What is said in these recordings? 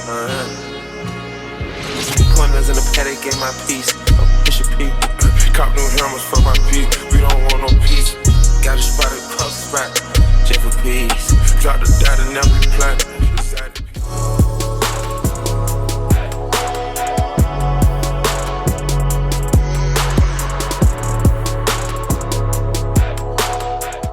Pointers in the paddock, get my piece. Push a P. Cop new hammers for my beat. We don't want no peace. Got a spotted puff spot. J for peace. Drop the dot and never reply.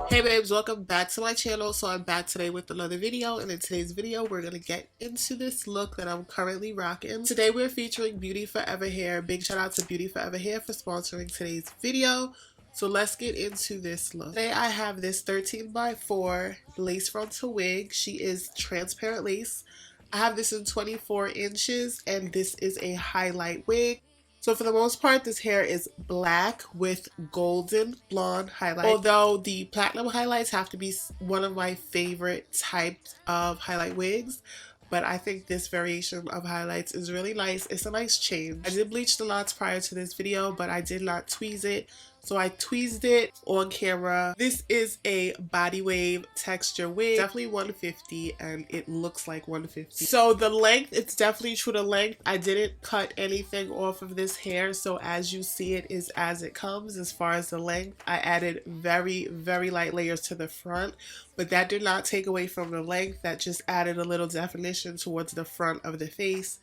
Hey babes, welcome back to my channel. So I'm back today with another video, and in today's video we're going to get into this look that I'm currently rocking. Today we're featuring BeautyForever hair. Big shout out to BeautyForever hair for sponsoring today's video. So let's get into this look. Today I have this 13x4 lace frontal wig. She is transparent lace. I have this in 24 inches and this is a highlight wig. So for the most part, this hair is black with golden blonde highlights. Although the platinum highlights have to be one of my favorite types of highlight wigs. But I think this variation of highlights is really nice. It's a nice change. I did bleach the knots prior to this video, but I did not tweeze it. So I tweezed it on camera. This is a body wave texture wig. Definitely 150 and it looks like 150. So the length, it's definitely true to length. I didn't cut anything off of this hair. So as you see it is as it comes as far as the length. I added very, very light layers to the front, but that did not take away from the length. That just added a little definition towards the front of the face,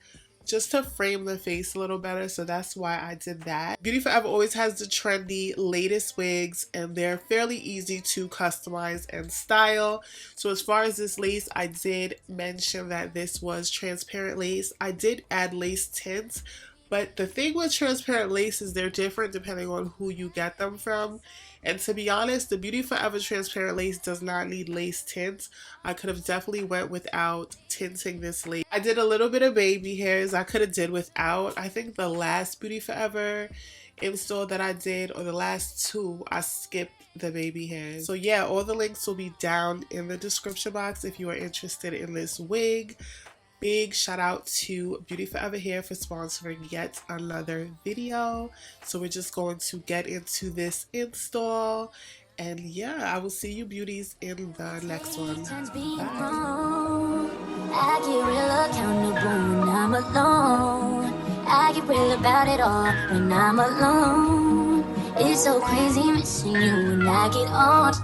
just to frame the face a little better. So that's why I did that. BeautyForever always has the trendy latest wigs and they're fairly easy to customize and style. So as far as this lace, I did mention that this was transparent lace. I did add lace tints, but the thing with transparent lace is they're different depending on who you get them from. And to be honest, the BeautyForever transparent lace does not need lace tints. I could have definitely went without tinting this lace. I did a little bit of baby hairs. I could have did without. I think the last BeautyForever install that I did, or the last two, I skipped the baby hairs. So yeah, all the links will be down in the description box if you are interested in this wig. Big shout out to BeautyForever hair for sponsoring yet another video. So we're just going to get into this install, and yeah, I will see you beauties in the next one. Bye. I get real accountable when I'm alone. I get real about it all when I'm alone. It's so crazy missing you when I get on.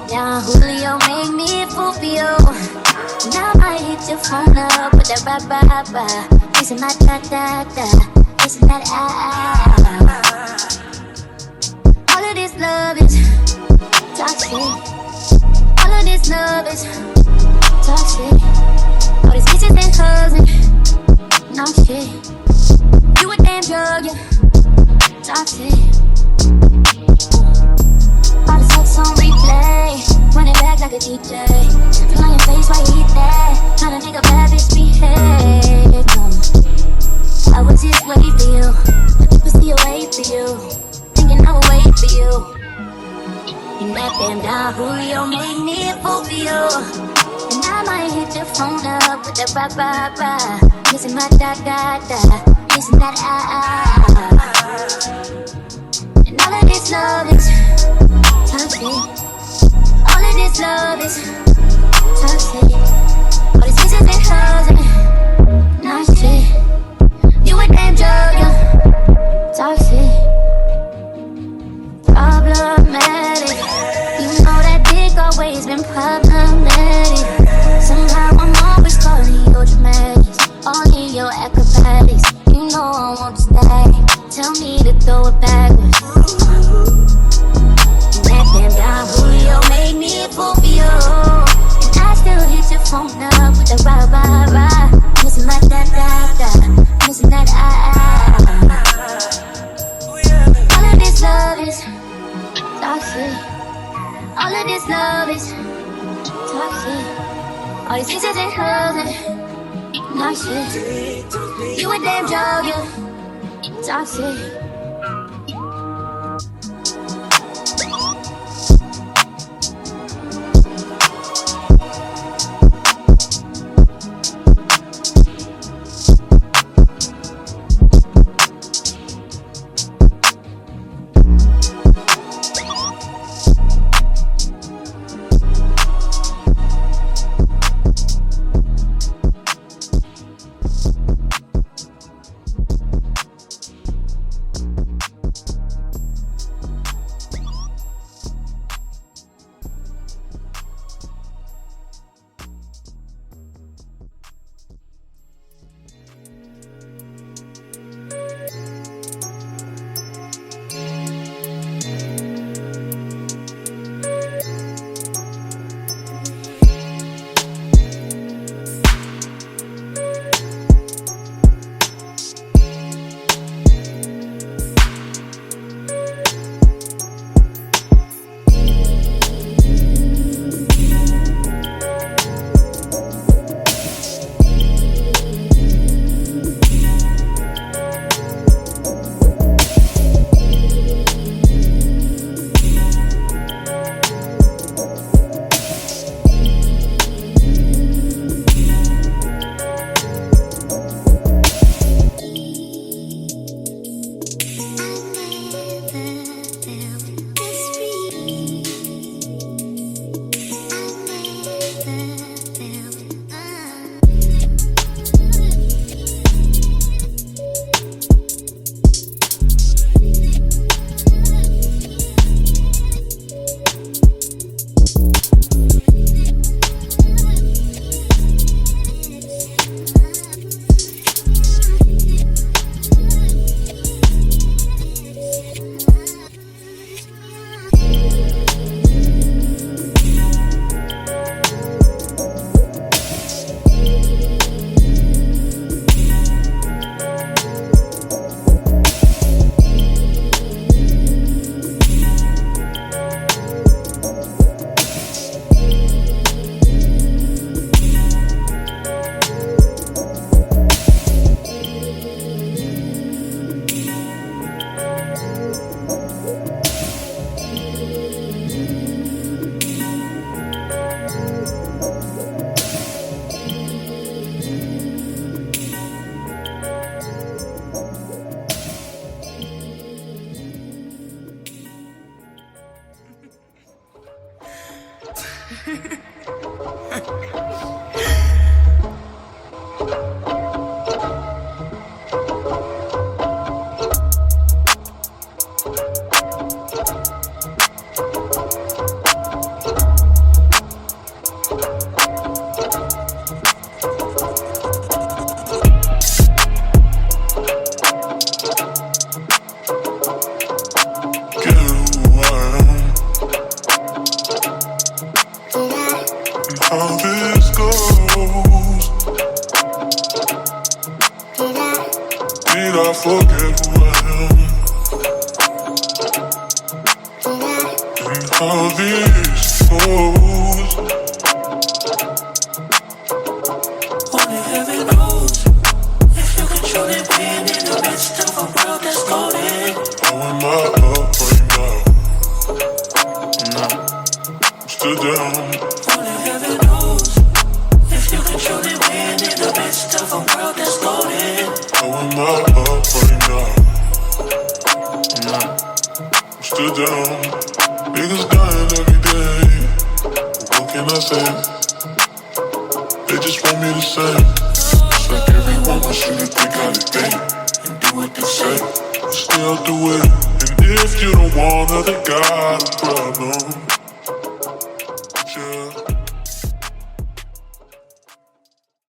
Now Julio make me fool for you. Now I hit your phone up with that ba-ba-ba. Listen my da-da-da. Listen that All of this love is toxic. All of this love is toxic. All these kisses and hugs and no shit. You a damn drug, yeah. Toxic. All the sex on replay, running back like a DJ. Jumping on your face while you eat that, trying to make a bad bitch behave. I was just waiting for you, was still wait for you, thinking I would wait for you. And that damn down Julio made me a fool for you. And I might hit your phone up with that ba-ba-ba. Missing my da-da-da, missing that And all of this love is toxic. All of this love is toxic. All these kisses and hugs and no shit. You a damn drug, yeah. Toxic. Problematic. You know that dick always been problematic. Somehow I'm always calling your dramatics, all in your acrobatics. You know I want to stay. Tell me to throw it backwards. Julio made me a fool for you. And I still hit your phone up with the rah-rah-rah. Missing my da-da-da, missing that All of this love is toxic. All of this love is toxic. All these kisses and hugs and no shit. You a damn drug, yeah. Toxic. forget who I am. And how this goes. Only heaven knows if you can truly win in the midst of a world that's golden. How am I up right now? I'm still down. Only heaven knows if you can truly win in the midst of a world that's golden. How am I up right now? I'm still down. Niggas dying every day. What can I say? They just want me to say. It's like everyone wants you to think how they think and do what they say. Stay out the way. And if you don't wanna, they got a problem.